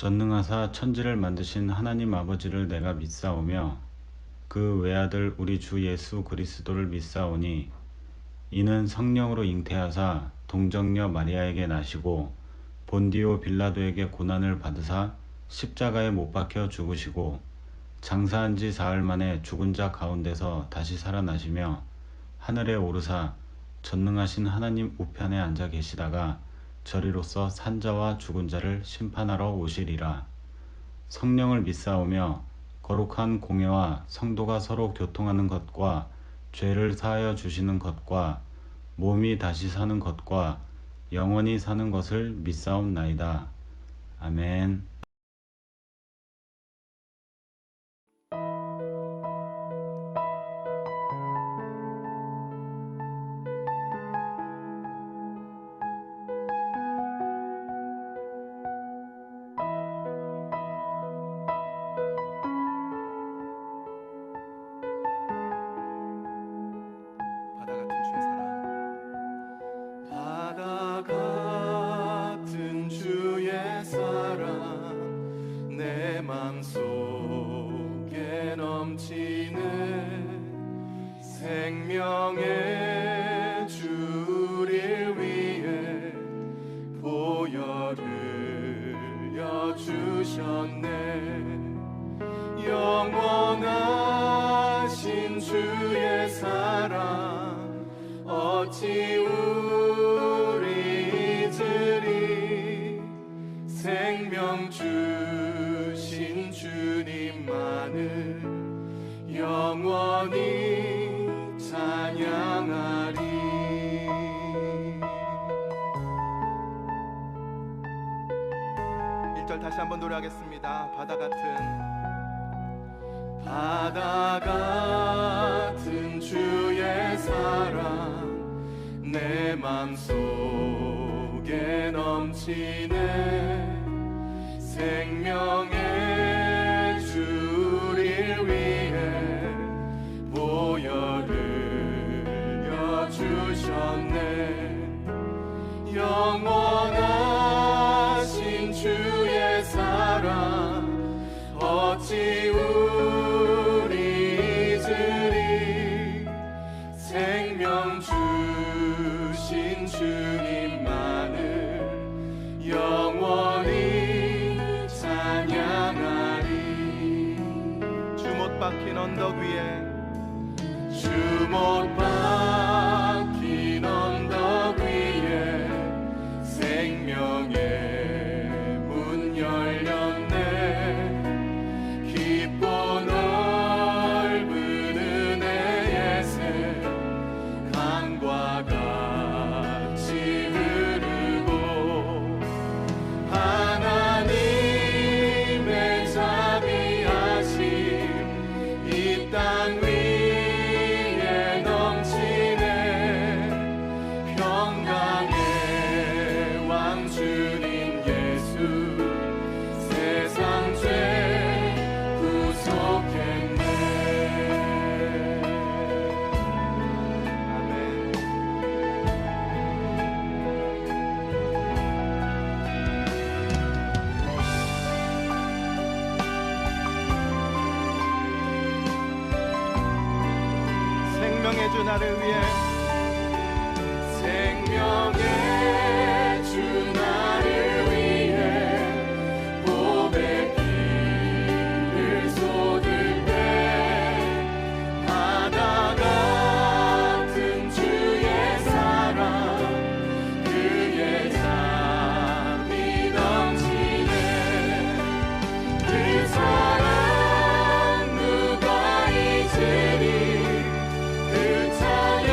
전능하사 천지를 만드신 하나님 아버지를 내가 믿사오며 그 외아들 우리 주 예수 그리스도를 믿사오니 이는 성령으로 잉태하사 동정녀 마리아에게 나시고 본디오 빌라도에게 고난을 받으사 십자가에 못 박혀 죽으시고 장사한 지 사흘 만에 죽은 자 가운데서 다시 살아나시며 하늘에 오르사 전능하신 하나님 우편에 앉아 계시다가 저리로서 산자와 죽은 자를 심판하러 오시리라. 성령을 믿사오며 거룩한 공예와 성도가 서로 교통하는 것과 죄를 사하여 주시는 것과 몸이 다시 사는 것과 영원히 사는 것을 믿사옵나이다. 아멘. 바다 같은 주의 사랑 내 맘속에 넘치는 생명의 주를 위해 보혈을 흘려주셨네. 영원하신 주의 사랑 어찌 우리 잊으리. 생명 주신 주님만을 영원히 찬양하리. 1절 다시 한번 노래하겠습니다. 바다 같은 주의 사랑 내 맘속에 넘치는 생명의 주를 위해 보혈을 흘려주셨네. 영원하신 주의 사랑 어찌 우리 잊으리. 생명 주신 주님만을 영원히 찬양하리. 주 못 박힌 언덕 위에 주 못 박힌 언덕 위에 생명의 문 열렸네. 깊고 넓은 은혜의 새 강과 같이 흐르고 하나님의 자비하심 이 땅 위에 넘치네. 평강의 왕 주님 예수 세상 죄 구속했네. 아멘. 생명의 주 나를 위해 생명의 주 나를 위해 고백기를 쏟을 때 바다 같은 주의 사랑 그의 잠이 넘치네. 그 사랑 누가 잊으리. 그 찬양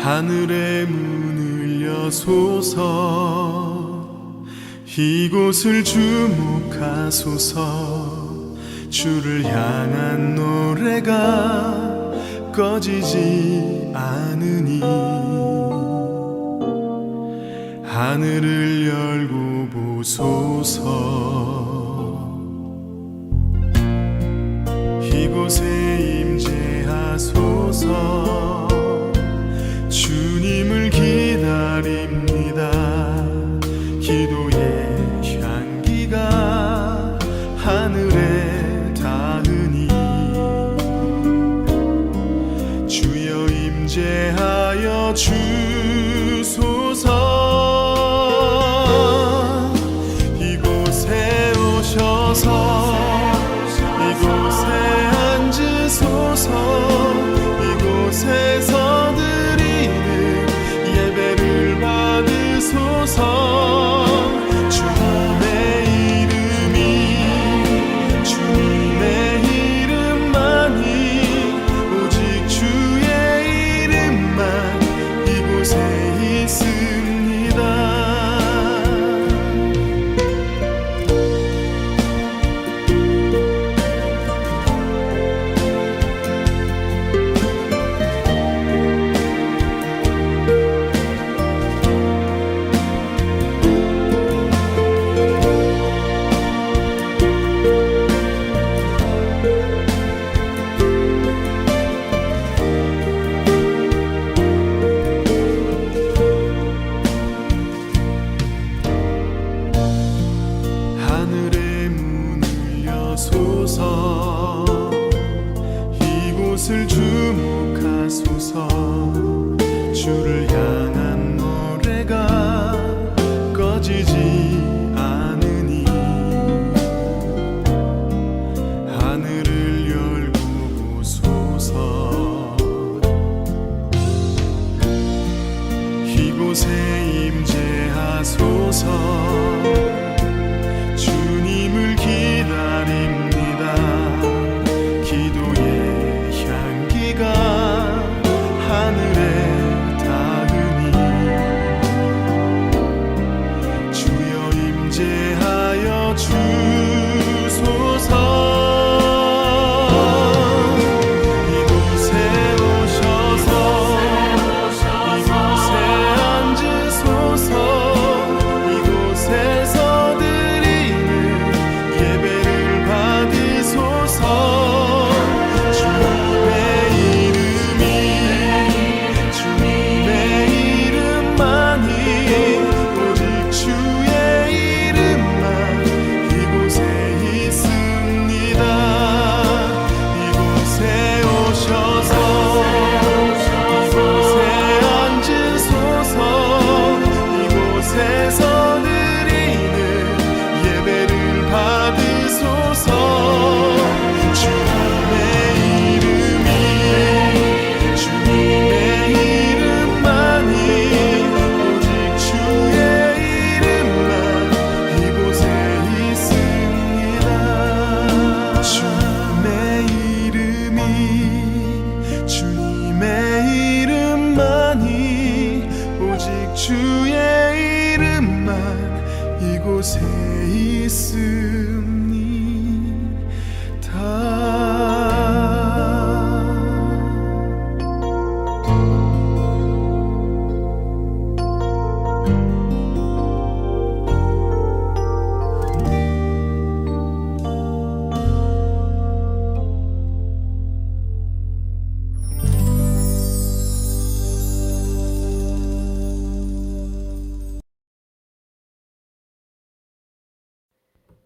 하늘의 문을 여소서 이곳을 주목하소서 주를 향한 노래가 꺼지지 않으니 하늘을 열고 보소서 이곳에 임재하소서 주님을 기다립니다 기도의 향기가 하늘에 닿으니 주여 임재하여 주소서 이곳에 오셔서 이곳에 앉으소서 이곳에서 드리는 예배를 받으소서 주님의 이름이 주님의 이름만이 오직 주의 이름만 이곳에 있습니다 하늘의 문을 여소서 이곳을 주목하소서 주를 향한 노래가 꺼지지 않으니 하늘을 열고 보소서 이곳에 임재하소서 주님을 기다립니다 기도의 향기가 하늘에 닿으니 주여 임재하여 주소서 이곳에 오셔서 이곳에 앉으소서 이곳에서 드리는 예배를 받으소서 주님의 이름이 주님의 이름만이 오직 주의 이름만 이곳에 있습니다 이곳에 오셔서 이곳에 앉으소서 이곳에서 드리는 예배를 받으소서 주님의 이름이 주님의 이름만이 오직 주의 이름만 이곳에 있습니다 주님의 이름이 주님의 이름만이 오직 주의 이름만 이곳에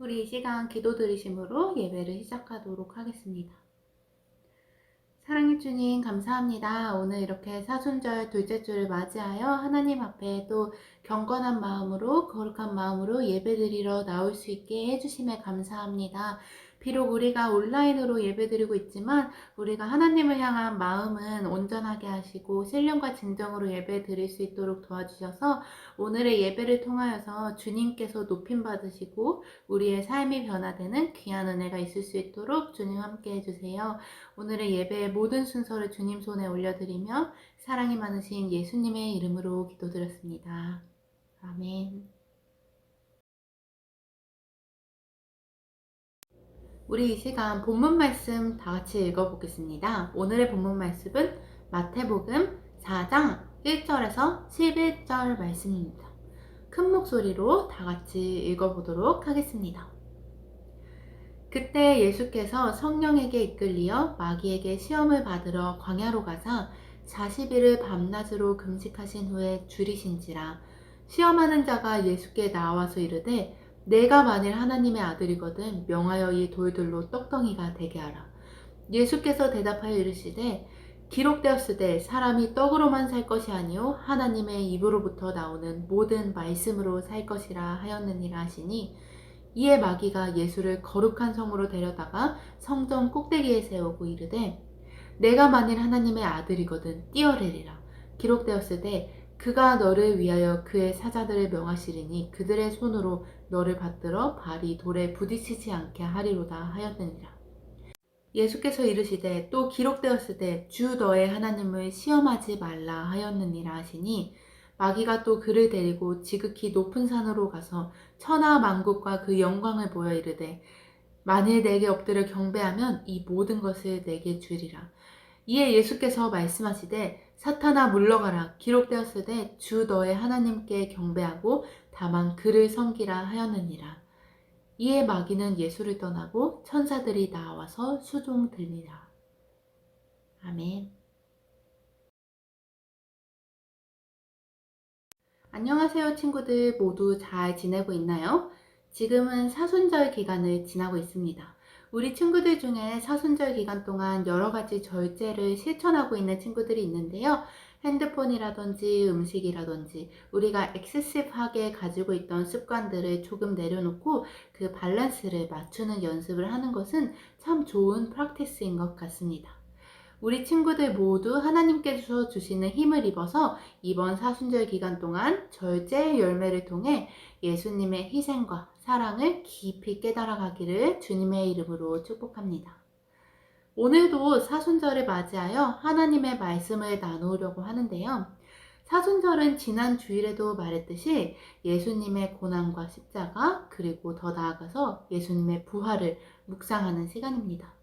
우리 이 시간 기도 드리심으로 예배를 시작하도록 하겠습니다. 사랑의 주님 감사합니다. 오늘 이렇게 사순절 둘째 주를 맞이하여 하나님 앞에 또 경건한 마음으로 거룩한 마음으로 예배드리러 나올 수 있게 해주심에 감사합니다. 비록 우리가 온라인으로 예배드리고 있지만 우리가 하나님을 향한 마음은 온전하게 하시고 신령과 진정으로 예배드릴 수 있도록 도와주셔서 오늘의 예배를 통하여서 주님께서 높임 받으시고 우리의 삶이 변화되는 귀한 은혜가 있을 수 있도록 주님 함께 해주세요. 오늘의 예배의 모든 순서를 주님 손에 올려드리며 사랑이 많으신 예수님의 이름으로 기도드렸습니다. 아멘. 우리 이 시간 본문 말씀 다 같이 읽어보겠습니다. 오늘의 본문 말씀은 마태복음 4장 1절에서 11절 말씀입니다. 큰 목소리로 다 같이 읽어보도록 하겠습니다. 그때 예수께서 성령에게 이끌리어 마귀에게 시험을 받으러 광야로 가사 40일을 밤낮으로 금식하신 후에 줄이신지라. 시험하는 자가 예수께 나와서 이르되 내가 만일 하나님의 아들이거든 명하여 이 돌들로 떡덩이가 되게 하라. 예수께서 대답하여 이르시되 기록되었으되 사람이 떡으로만 살 것이 아니요 하나님의 입으로부터 나오는 모든 말씀으로 살 것이라 하였느니라 하시니 이에 마귀가 예수를 거룩한 성으로 데려다가 성전 꼭대기에 세우고 이르되 내가 만일 하나님의 아들이거든 뛰어내리라. 기록되었으되 그가 너를 위하여 그의 사자들을 명하시리니 그들의 손으로 너를 받들어 발이 돌에 부딪히지 않게 하리로다 하였느니라. 예수께서 이르시되 또 기록되었으되 주 너의 하나님을 시험하지 말라 하였느니라 하시니 마귀가 또 그를 데리고 지극히 높은 산으로 가서 천하 만국과 그 영광을 보여 이르되 만일 내게 엎드려 경배하면 이 모든 것을 내게 주리라. 이에 예수께서 말씀하시되 사탄아 물러가라. 기록되었으되 주 너의 하나님께 경배하고 다만 그를 섬기라 하였느니라. 이에 마귀는 예수를 떠나고 천사들이 나와서 수종들니라. 아멘. 안녕하세요 친구들, 모두 잘 지내고 있나요? 지금은 사순절 기간을 지나고 있습니다. 우리 친구들 중에 사순절 기간 동안 여러 가지 절제를 실천하고 있는 친구들이 있는데요. 핸드폰이라든지 음식이라든지 우리가 엑세시브하게 가지고 있던 습관들을 조금 내려놓고 그 밸런스를 맞추는 연습을 하는 것은 참 좋은 프랙티스인 것 같습니다. 우리 친구들 모두 하나님께서 주시는 힘을 입어서 이번 사순절 기간 동안 절제의 열매를 통해 예수님의 희생과 사랑을 깊이 깨달아가기를 주님의 이름으로 축복합니다. 오늘도 사순절을 맞이하여 하나님의 말씀을 나누려고 하는데요. 사순절은 지난 주일에도 말했듯이 예수님의 고난과 십자가 그리고 더 나아가서 예수님의 부활을 묵상하는 시간입니다.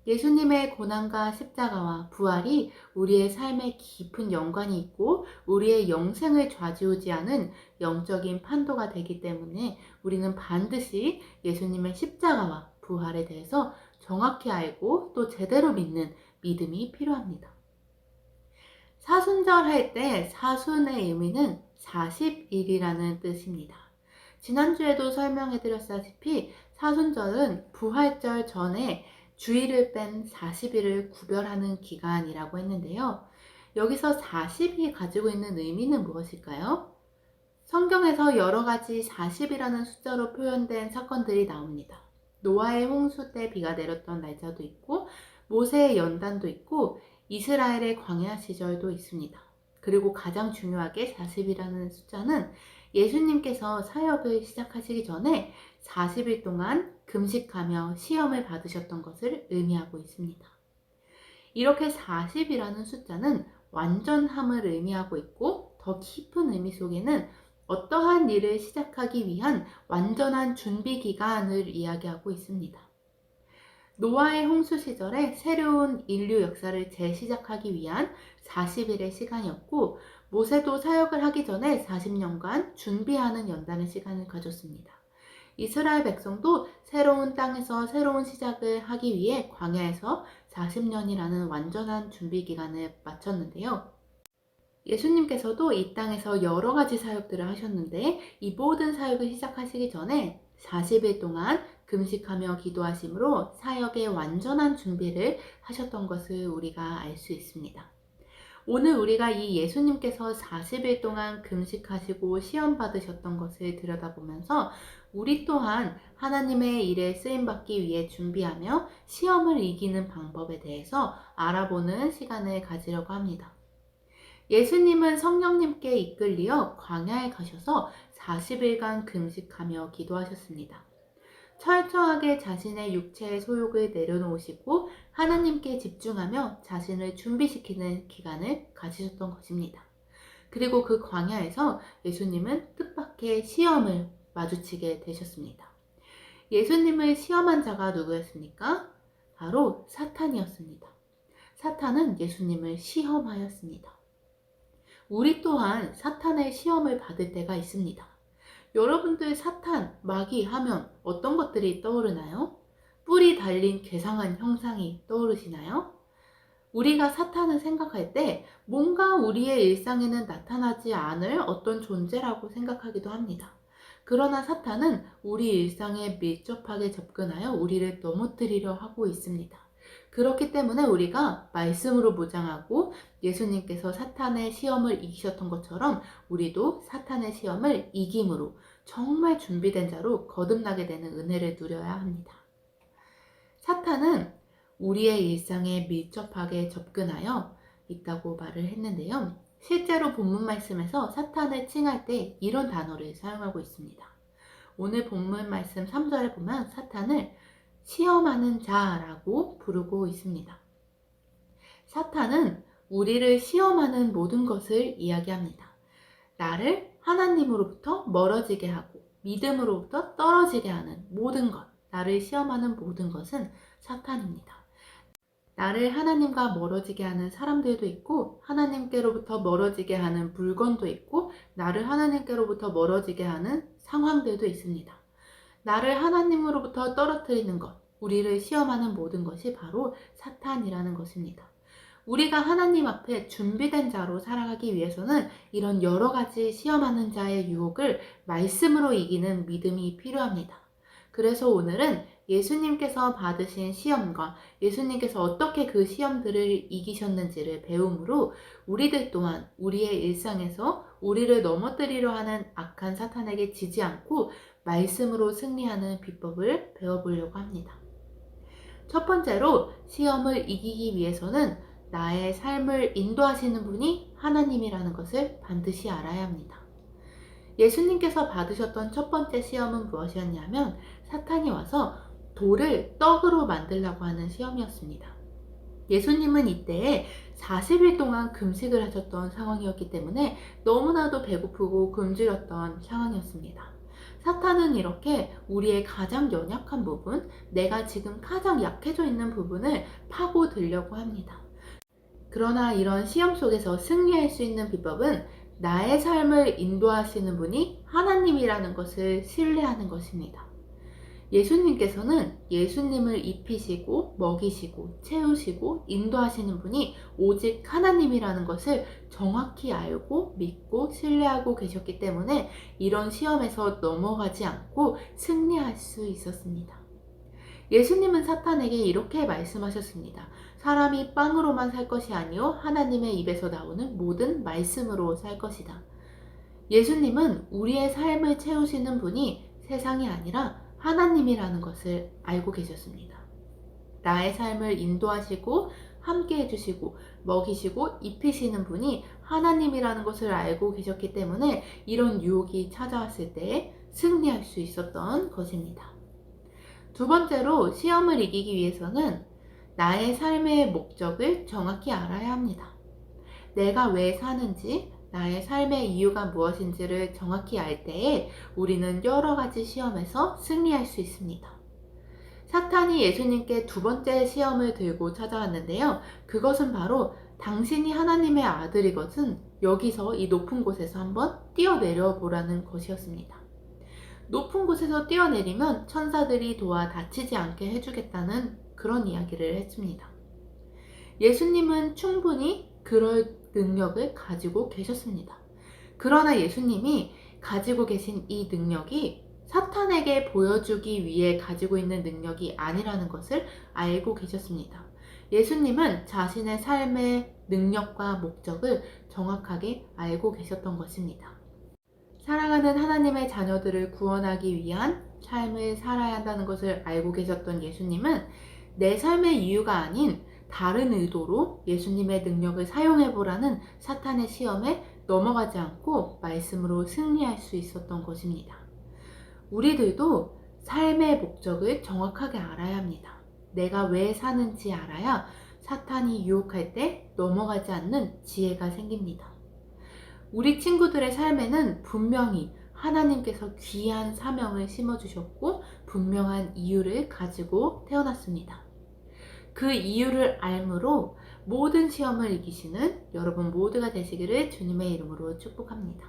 예수님의 고난과 십자가와 부활이 우리의 삶에 깊은 연관이 있고 우리의 영생을 좌지우지하는 영적인 판도가 되기 때문에 우리는 반드시 예수님의 십자가와 부활에 대해서 정확히 알고 또 제대로 믿는 믿음이 필요합니다. 사순절 할 때 사순의 의미는 40일이라는 뜻입니다. 지난주에도 설명해 드렸다시피 사순절은 부활절 전에 주일을 뺀 40일을 구별하는 기간이라고 했는데요. 여기서 40이 가지고 있는 의미는 무엇일까요? 성경에서 여러 가지 40이라는 숫자로 표현된 사건들이 나옵니다. 노아의 홍수 때 비가 내렸던 날짜도 있고 모세의 연단도 있고 이스라엘의 광야 시절도 있습니다. 그리고 가장 중요하게 40이라는 숫자는 예수님께서 사역을 시작하시기 전에 40일 동안 금식하며 시험을 받으셨던 것을 의미하고 있습니다. 이렇게 40이라는 숫자는 완전함을 의미하고 있고 더 깊은 의미 속에는 어떠한 일을 시작하기 위한 완전한 준비 기간을 이야기하고 있습니다. 노아의 홍수 시절에 새로운 인류 역사를 재시작하기 위한 40일의 시간이었고 모세도 사역을 하기 전에 40년간 준비하는 연단의 시간을 가졌습니다. 이스라엘 백성도 새로운 땅에서 새로운 시작을 하기 위해 광야에서 40년이라는 완전한 준비 기간을 마쳤는데요. 예수님께서도 이 땅에서 여러 가지 사역들을 하셨는데 이 모든 사역을 시작하시기 전에 40일 동안 금식하며 기도하심으로 사역의 완전한 준비를 하셨던 것을 우리가 알 수 있습니다. 오늘 우리가 이 예수님께서 40일 동안 금식하시고 시험 받으셨던 것을 들여다보면서 우리 또한 하나님의 일에 쓰임받기 위해 준비하며 시험을 이기는 방법에 대해서 알아보는 시간을 가지려고 합니다. 예수님은 성령님께 이끌리어 광야에 가셔서 40일간 금식하며 기도하셨습니다. 철저하게 자신의 육체의 소욕을 내려놓으시고 하나님께 집중하며 자신을 준비시키는 기간을 가지셨던 것입니다. 그리고 그 광야에서 예수님은 뜻밖의 시험을 마주치게 되셨습니다. 예수님을 시험한 자가 누구였습니까? 바로 사탄이었습니다. 사탄은 예수님을 시험하였습니다. 우리 또한 사탄의 시험을 받을 때가 있습니다. 여러분들 사탄, 마귀 하면 어떤 것들이 떠오르나요? 뿔이 달린 괴상한 형상이 떠오르시나요? 우리가 사탄을 생각할 때 뭔가 우리의 일상에는 나타나지 않을 어떤 존재라고 생각하기도 합니다. 그러나 사탄은 우리 일상에 밀접하게 접근하여 우리를 넘어뜨리려 하고 있습니다. 그렇기 때문에 우리가 말씀으로 무장하고 예수님께서 사탄의 시험을 이기셨던 것처럼 우리도 사탄의 시험을 이김으로 정말 준비된 자로 거듭나게 되는 은혜를 누려야 합니다. 사탄은 우리의 일상에 밀접하게 접근하여 있다고 말을 했는데요. 실제로 본문 말씀에서 사탄을 칭할 때 이런 단어를 사용하고 있습니다. 오늘 본문 말씀 3절에 보면 사탄을 시험하는 자라고 부르고 있습니다. 사탄은 우리를 시험하는 모든 것을 이야기합니다. 나를 하나님으로부터 멀어지게 하고 믿음으로부터 떨어지게 하는 모든 것, 나를 시험하는 모든 것은 사탄입니다. 나를 하나님과 멀어지게 하는 사람들도 있고 하나님께로부터 멀어지게 하는 물건도 있고 나를 하나님께로부터 멀어지게 하는 상황들도 있습니다. 나를 하나님으로부터 떨어뜨리는 것, 우리를 시험하는 모든 것이 바로 사탄이라는 것입니다. 우리가 하나님 앞에 준비된 자로 살아가기 위해서는 이런 여러 가지 시험하는 자의 유혹을 말씀으로 이기는 믿음이 필요합니다. 그래서 오늘은 예수님께서 받으신 시험과 예수님께서 어떻게 그 시험들을 이기셨는지를 배움으로 우리들 또한 우리의 일상에서 우리를 넘어뜨리려 하는 악한 사탄에게 지지 않고 말씀으로 승리하는 비법을 배워보려고 합니다. 첫 번째로 시험을 이기기 위해서는 나의 삶을 인도하시는 분이 하나님이라는 것을 반드시 알아야 합니다. 예수님께서 받으셨던 첫 번째 시험은 무엇이었냐면 사탄이 와서 돌을 떡으로 만들려고 하는 시험이었습니다. 예수님은 이때에 40일 동안 금식을 하셨던 상황이었기 때문에 너무나도 배고프고 굶주렸던 상황이었습니다. 사탄은 이렇게 우리의 가장 연약한 부분, 내가 지금 가장 약해져 있는 부분을 파고들려고 합니다. 그러나 이런 시험 속에서 승리할 수 있는 비법은 나의 삶을 인도하시는 분이 하나님이라는 것을 신뢰하는 것입니다. 예수님께서는 예수님을 입히시고 먹이시고 채우시고 인도하시는 분이 오직 하나님이라는 것을 정확히 알고 믿고 신뢰하고 계셨기 때문에 이런 시험에서 넘어가지 않고 승리할 수 있었습니다. 예수님은 사탄에게 이렇게 말씀하셨습니다. 사람이 빵으로만 살 것이 아니요 하나님의 입에서 나오는 모든 말씀으로 살 것이다. 예수님은 우리의 삶을 채우시는 분이 세상이 아니라 하나님이라는 것을 알고 계셨습니다. 나의 삶을 인도하시고 함께 해주시고 먹이시고 입히시는 분이 하나님이라는 것을 알고 계셨기 때문에 이런 유혹이 찾아왔을 때 승리할 수 있었던 것입니다. 두 번째로 시험을 이기기 위해서는 나의 삶의 목적을 정확히 알아야 합니다. 내가 왜 사는지, 나의 삶의 이유가 무엇인지를 정확히 알 때에 우리는 여러 가지 시험에서 승리할 수 있습니다. 사탄이 예수님께 두 번째 시험을 들고 찾아왔는데요. 그것은 바로 당신이 하나님의 아들이거든 여기서 이 높은 곳에서 한번 뛰어내려 보라는 것이었습니다. 높은 곳에서 뛰어내리면 천사들이 도와 다치지 않게 해주겠다는 그런 이야기를 했습니다. 예수님은 충분히 그럴 능력을 가지고 계셨습니다. 그러나 예수님이 가지고 계신 이 능력이 사탄에게 보여주기 위해 가지고 있는 능력이 아니라는 것을 알고 계셨습니다. 예수님은 자신의 삶의 능력과 목적을 정확하게 알고 계셨던 것입니다. 사랑하는 하나님의 자녀들을 구원하기 위한 삶을 살아야 한다는 것을 알고 계셨던 예수님은 내 삶의 이유가 아닌 다른 의도로 예수님의 능력을 사용해 보라는 사탄의 시험에 넘어가지 않고 말씀으로 승리할 수 있었던 것입니다. 우리들도 삶의 목적을 정확하게 알아야 합니다. 내가 왜 사는지 알아야 사탄이 유혹할 때 넘어가지 않는 지혜가 생깁니다. 우리 친구들의 삶에는 분명히 하나님께서 귀한 사명을 심어주셨고 분명한 이유를 가지고 태어났습니다. 그 이유를 알므로 모든 시험을 이기시는 여러분 모두가 되시기를 주님의 이름으로 축복합니다.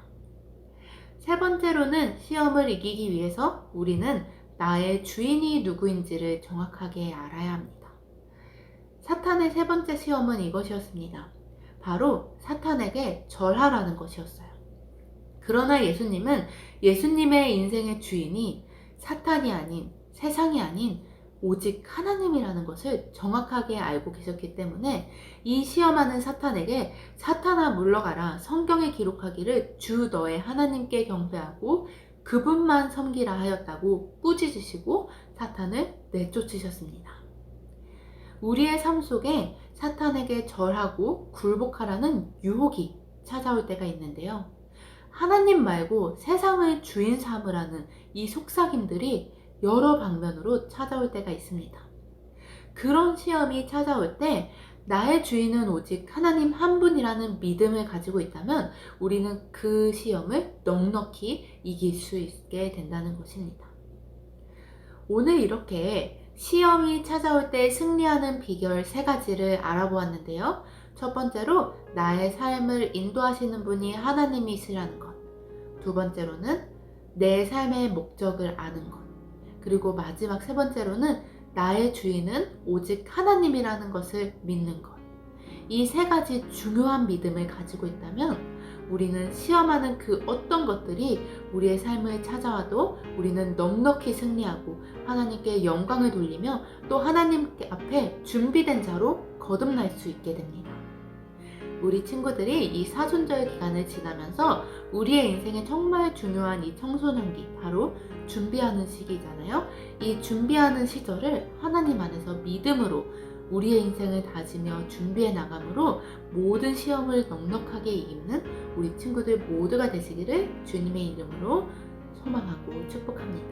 세 번째로는 시험을 이기기 위해서 우리는 나의 주인이 누구인지를 정확하게 알아야 합니다. 사탄의 세 번째 시험은 이것이었습니다. 바로 사탄에게 절하라는 것이었어요. 그러나 예수님은 예수님의 인생의 주인이 사탄이 아닌, 세상이 아닌 오직 하나님이라는 것을 정확하게 알고 계셨기 때문에 이 시험하는 사탄에게 사탄아 물러가라, 성경에 기록하기를 주 너의 하나님께 경배하고 그분만 섬기라 하였다고 꾸짖으시고 사탄을 내쫓으셨습니다. 우리의 삶 속에 사탄에게 절하고 굴복하라는 유혹이 찾아올 때가 있는데요. 하나님 말고 세상을 주인 삼으라는 이 속삭임들이 여러 방면으로 찾아올 때가 있습니다. 그런 시험이 찾아올 때 나의 주인은 오직 하나님 한 분이라는 믿음을 가지고 있다면 우리는 그 시험을 넉넉히 이길 수 있게 된다는 것입니다. 오늘 이렇게 시험이 찾아올 때 승리하는 비결 3가지를 알아보았는데요. 첫 번째로 나의 삶을 인도하시는 분이 하나님이시라는 것. 두 번째로는 내 삶의 목적을 아는 것. 그리고 마지막 세 번째로는 나의 주인은 오직 하나님이라는 것을 믿는 것. 이 3가지 중요한 믿음을 가지고 있다면 우리는 시험하는 그 어떤 것들이 우리의 삶을 찾아와도 우리는 넉넉히 승리하고 하나님께 영광을 돌리며 또 하나님 앞에 준비된 자로 거듭날 수 있게 됩니다. 우리 친구들이 이 사순절 기간을 지나면서 우리의 인생에 정말 중요한 이 청소년기, 바로 준비하는 시기잖아요. 이 준비하는 시절을 하나님 안에서 믿음으로 우리의 인생을 다지며 준비해 나감으로 모든 시험을 넉넉하게 이기는 우리 친구들 모두가 되시기를 주님의 이름으로 소망하고 축복합니다.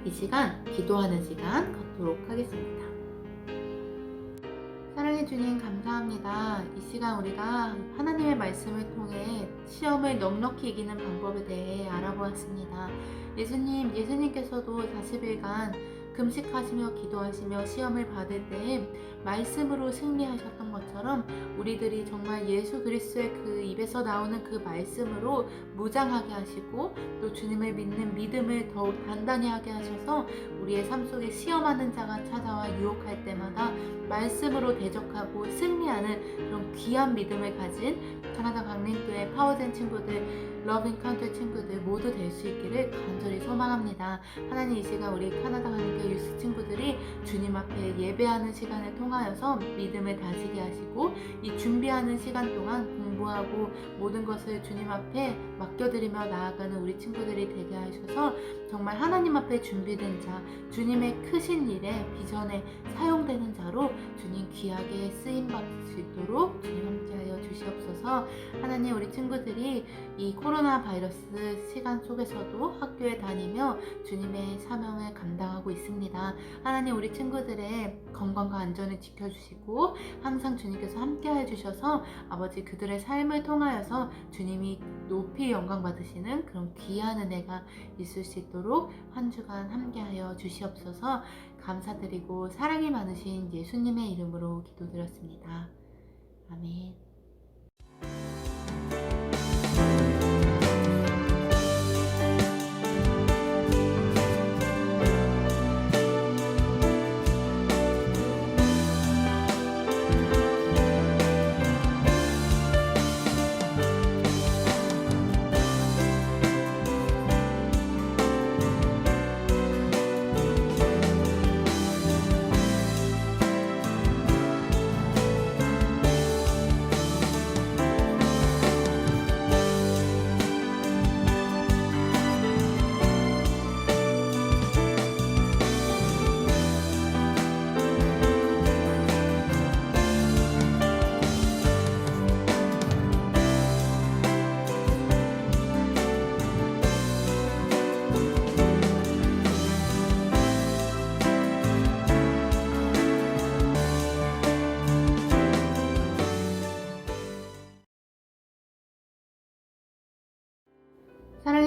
이 시간 기도하는 시간 갖도록 하겠습니다. 사랑해 주님 감사합니다. 이 시간 우리가 하나님의 말씀을 통해 시험을 넉넉히 이기는 방법에 대해 알아보았습니다. 예수님께서도 40일간 금식하시며 기도하시며 시험을 받을 때 말씀으로 승리하셨던 것처럼 우리들이 정말 예수 그리스도의 그 입에서 나오는 그 말씀으로 무장하게 하시고 또 주님을 믿는 믿음을 더욱 단단히 하게 하셔서 우리의 삶 속에 시험하는 자가 찾아와 유혹할 때마다 말씀으로 대적하고 승리하는 그런 귀한 믿음을 가진 캐나다 강림교회 파워젠 친구들, 러브인카운터 친구들 모두 될 수 있기를 간절히 소망합니다. 하나님, 이 시간 우리 캐나다 강림교회 유스 친구들이 주님 앞에 예배하는 시간을 통하여서 믿음을 다지게 하시고 이 준비하는 시간 동안 공부하고 모든 것을 주님 앞에 맡겨드리며 나아가는 우리 친구들이 되게 하셔서 정말 하나님 앞에 준비된 자, 주님의 크신 일에 비전에 사용되는 자로 주님 귀하게 쓰임받을 수 있도록 주님 함께하여 주시옵소서. 하나님, 우리 친구들이 이 코로나 바이러스 시간 속에서도 학교에 다니며 주님의 사명을 감당하고 있습니다. 하나님, 우리 친구들의 건강과 안전을 지켜주시고 항상 주님께서 함께해 주셔서 아버지 그들의 삶을 통하여서 주님이 높이 영광 받으시는 그런 귀한 은혜가 있을 수 있도록 한 주간 함께하여 주시옵소서. 감사드리고 사랑이 많으신 예수님의 이름으로 기도드렸습니다. 아멘.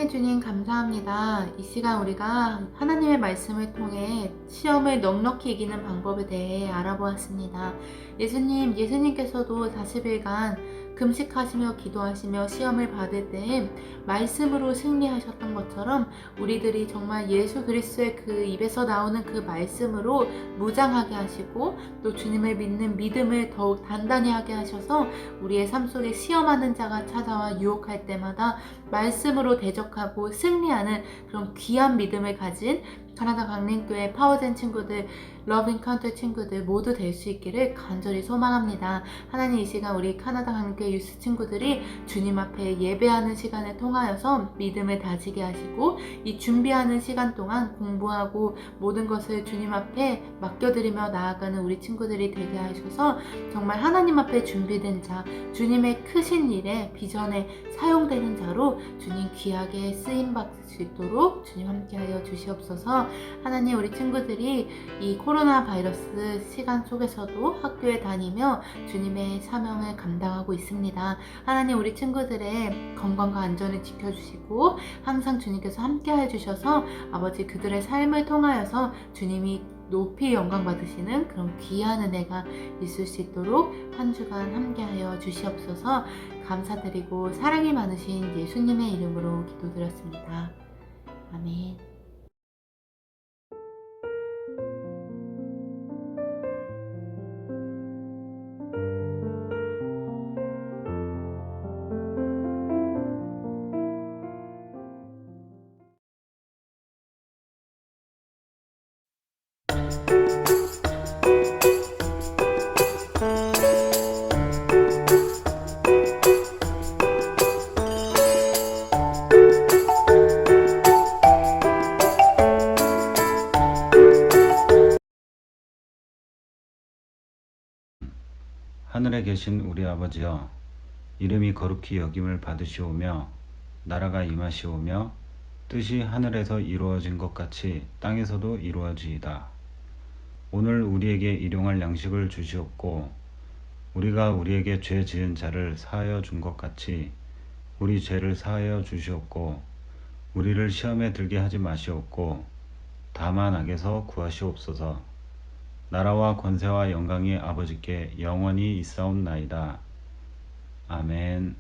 사랑해 주님 감사합니다. 이 시간 우리가 하나님의 말씀을 통해 시험을 넉넉히 이기는 방법에 대해 알아보았습니다. 예수님께서도 40일간 금식하시며 기도하시며 시험을 받을 때 말씀으로 승리하셨던 것처럼 우리들이 정말 예수 그리스도의 그 입에서 나오는 그 말씀으로 무장하게 하시고 또 주님을 믿는 믿음을 더욱 단단히 하게 하셔서 우리의 삶 속에 시험하는 자가 찾아와 유혹할 때마다 말씀으로 대적하고 승리하는 그런 귀한 믿음을 가진 카나다 강림교회 파워젠 친구들, 러브인카운터 친구들 모두 될 수 있기를 간절히 소망합니다. 하나님, 이 시간 우리 카나다 강림교회 유스 친구들이 주님 앞에 예배하는 시간을 통하여서 믿음을 다지게 하시고 이 준비하는 시간 동안 공부하고 모든 것을 주님 앞에 맡겨드리며 나아가는 우리 친구들이 되게 하셔서 정말 하나님 앞에 준비된 자, 주님의 크신 일에 비전에 사용되는 자로 주님 귀하게 쓰임받을 수 있도록 주님 함께하여 주시옵소서. 하나님, 우리 친구들이 이 코로나 바이러스 시간 속에서도 학교에 다니며 주님의 사명을 감당하고 있습니다. 하나님, 우리 친구들의 건강과 안전을 지켜주시고 항상 주님께서 함께해 주셔서 아버지 그들의 삶을 통하여서 주님이 높이 영광 받으시는 그런 귀한 은혜가 있을 수 있도록 한 주간 함께하여 주시옵소서. 감사드리고 사랑이 많으신 예수님의 이름으로 기도드렸습니다. 아멘. 하늘에 계신 우리 아버지여, 이름이 거룩히 여김을 받으시오며 나라가 임하시오며 뜻이 하늘에서 이루어진 것 같이 땅에서도 이루어지이다. 오늘 우리에게 일용할 양식을 주시옵고 우리가 우리에게 죄 지은 자를 사하여 준 것 같이 우리 죄를 사하여 주시옵고 우리를 시험에 들게 하지 마시옵고 다만 악에서 구하시옵소서. 나라와 권세와 영광이 아버지께 영원히 있사옵나이다. 아멘.